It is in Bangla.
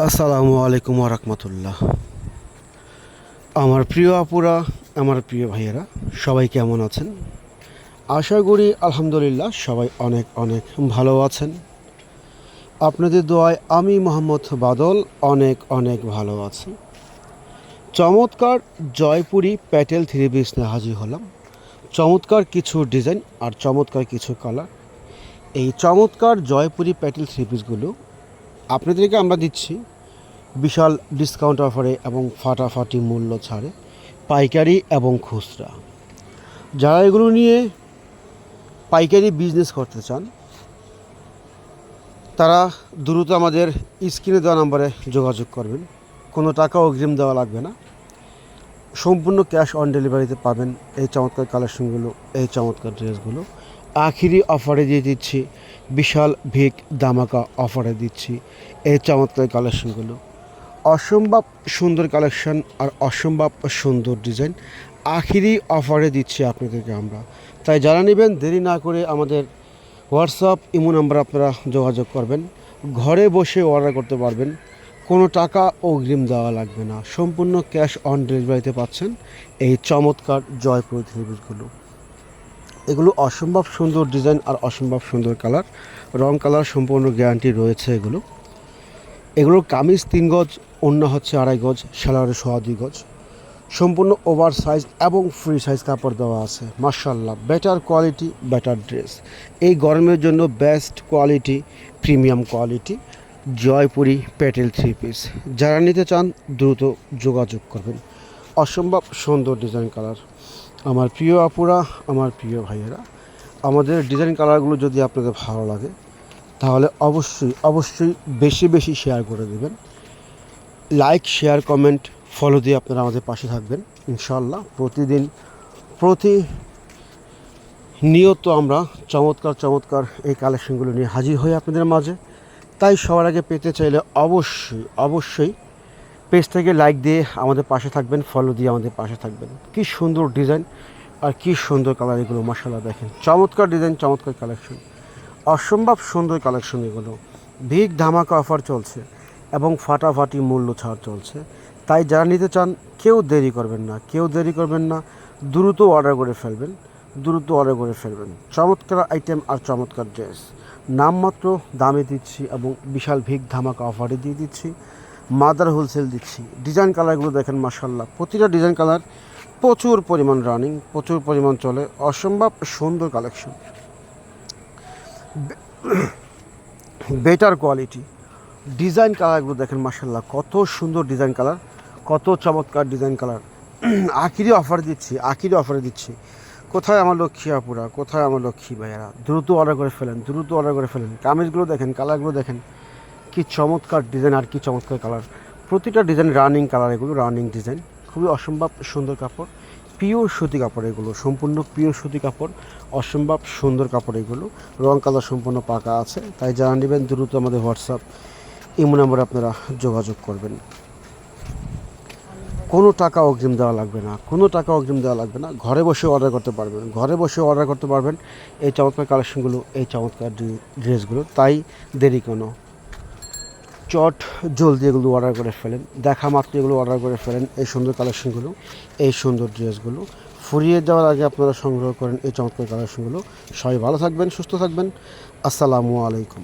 আসসালামু আলাইকুম ওরহমতুল্লাহ। আমার প্রিয় আপুরা, আমার প্রিয় ভাইয়েরা, সবাই কেমন আছেন? আশা করি আলহামদুলিল্লাহ সবাই অনেক অনেক ভালো আছেন। আপনাদের দোয়ায় আমি মোহাম্মদ বাদল অনেক অনেক ভালো আছি। চমৎকার জয়পুরি প্যাটেল থ্রি পিস নিয়ে হাজির হলাম। চমৎকার কিছু ডিজাইন আর চমৎকার কিছু কালার। এই চমৎকার জয়পুরি প্যাটেল থ্রি পিসগুলো আপনাদেরকে আমরা দিচ্ছি বিশাল ডিসকাউন্ট অফারে এবং ফাটাফাটি মূল্য ছাড়ে, পাইকারি এবং খুচরা। যারা এগুলো নিয়ে পাইকারি বিজনেস করতে চান তারা দ্রুত আমাদের স্ক্রিনে দেওয়া নম্বরে যোগাযোগ করবেন। কোনো টাকা অগ্রিম দেওয়া লাগবে না, সম্পূর্ণ ক্যাশ অন ডেলিভারিতে পাবেন এই চমৎকার কালেকশনগুলো, এই চমৎকার ড্রেসগুলো। আখিরি অফারে দিয়ে দিচ্ছি, বিশাল ভিক দামাকা অফারে দিচ্ছি এই চমৎকার কালেকশনগুলো। অসম্ভব সুন্দর কালেকশন আর অসম্ভব সুন্দর ডিজাইন আখিরি অফারে দিচ্ছি আপনাদেরকে আমরা। তাই যারা নেবেন দেরি না করে আমাদের হোয়াটসঅ্যাপ ইমো নাম্বার আপনারা যোগাযোগ করবেন। ঘরে বসে অর্ডার করতে পারবেন, কোনো টাকা অগ্রিম দেওয়া লাগবে না, সম্পূর্ণ ক্যাশ অন ডেলিভারিতে পাচ্ছেন এই চমৎকার জয়পুর থ্রি পিসগুলো। এগুলো অসম্ভব সুন্দর ডিজাইন আর অসম্ভব সুন্দর কালার, রং কালার সম্পূর্ণ গ্যারান্টি রয়েছে। এগুলোর কামিজ 3 গজ, ওড়না হচ্ছে 2.5 গজ, সালোয়ারের 2.5 গজ, সম্পূর্ণ ওভার সাইজ এবং ফ্রি সাইজ কাপড় দেওয়া আছে। মাশাআল্লাহ, বেটার কোয়ালিটি, বেটার ড্রেস। এই গরমের জন্য best quality, premium quality Jaipuri Patel three piece. যারা নিতে চান দ্রুত যোগাযোগ করবেন। অসম্ভব সুন্দর ডিজাইন কালার। আমার প্রিয় আপুরা, আমার প্রিয় ভাইয়েরা, আমাদের ডিজাইন কালারগুলো যদি আপনাদের ভালো লাগে তাহলে অবশ্যই অবশ্যই বেশি বেশি শেয়ার করে দেবেন। লাইক, শেয়ার, কমেন্ট, ফলো দিয়ে আপনারা আমাদের পাশে থাকবেন ইনশাআল্লাহ। প্রতিনিয়ত আমরা চমৎকার চমৎকার এই কালেকশনগুলো নিয়ে হাজির হই আপনাদের মাঝে। তাই সবার আগে পেতে চাইলে অবশ্যই অবশ্যই পেজ থেকে লাইক দিয়ে আমাদের পাশে থাকবেন, ফলো দিয়ে আমাদের পাশে থাকবেন। কি সুন্দর ডিজাইন আর কি সুন্দর কালার এগুলো, মাশাআল্লাহ দেখেন, চমৎকার ডিজাইন, চমৎকার কালেকশন, অসম্ভব সুন্দর কালেকশন এগুলো। বিগ ধামাকা অফার চলছে এবং ফাটাফাটি মূল্য ছাড় চলছে। তাই যারা নিতে চান কেউ দেরি করবেন না, কেউ দেরি করবেন না, দ্রুত অর্ডার করে ফেলবেন, দ্রুত অর্ডার করে ফেলবেন। চমৎকার আইটেম আর চমৎকার ড্রেস নামমাত্র দামে দিচ্ছি এবং বিশাল ভিগ ধামাকা অফারে দিয়ে দিচ্ছি, মাদার হোলসেল দিচ্ছি। ডিজাইন কালারগুলো দেখেন, মাশাআল্লাহ, প্রতিটা ডিজাইন কালার প্রচুর পরিমাণ রানিং, প্রচুর পরিমাণ চলে, অসম্ভব সুন্দর কালেকশন, বেটার কোয়ালিটি। ডিজাইন কালারগুলো দেখেন, মাশাআল্লাহ, কত সুন্দর ডিজাইন কালার, কত চমৎকার ডিজাইন কালার। আখিরি অফারে দিচ্ছি, আখিরি অফারে দিচ্ছি। কোথায় আমার লক্ষ্মী আপুরা, কোথায় আমার লক্ষ্মী ভাইয়ারা, দ্রুত অর্ডার করে ফেলেন, দ্রুত অর্ডার করে ফেলেন। কামিজগুলো দেখেন, কালারগুলো দেখেন, কি চমৎকার ডিজাইন আর কি চমৎকার কালার। প্রতিটা ডিজাইন রানিং কালার, এগুলো রানিং ডিজাইন, খুবই অসম্ভব সুন্দর কাপড়, পিওর সুতি কাপড় এগুলো, সম্পূর্ণ পিওর সুতি কাপড়, অসম্ভব সুন্দর কাপড় এগুলো। রং কালার সম্পূর্ণ পাকা আছে। তাই যারা নেবেন দ্রুত আমাদের হোয়াটসঅ্যাপ ইমো নাম্বারে আপনারা যোগাযোগ করবেন। কোনো টাকা অগ্রিম দেওয়া লাগবে না, কোনো টাকা অগ্রিম দেওয়া লাগবে না, ঘরে বসে অর্ডার করতে পারবেন, ঘরে বসে অর্ডার করতে পারবেন এই চমৎকার কালেকশনগুলো, এই চমৎকার ড্রেসগুলো। তাই দেরি কোনো, চট জলদি এগুলো অর্ডার করে ফেলেন, দেখা মাত্র এগুলো অর্ডার করে ফেলেন। এই সুন্দর কালেকশনগুলো, এই সুন্দর ড্রেসগুলো ফুরিয়ে যাওয়ার আগে আপনারা সংগ্রহ করেন এই চমৎকার কালেকশনগুলো। সবাই ভালো থাকবেন, সুস্থ থাকবেন। আসসালামু আলাইকুম।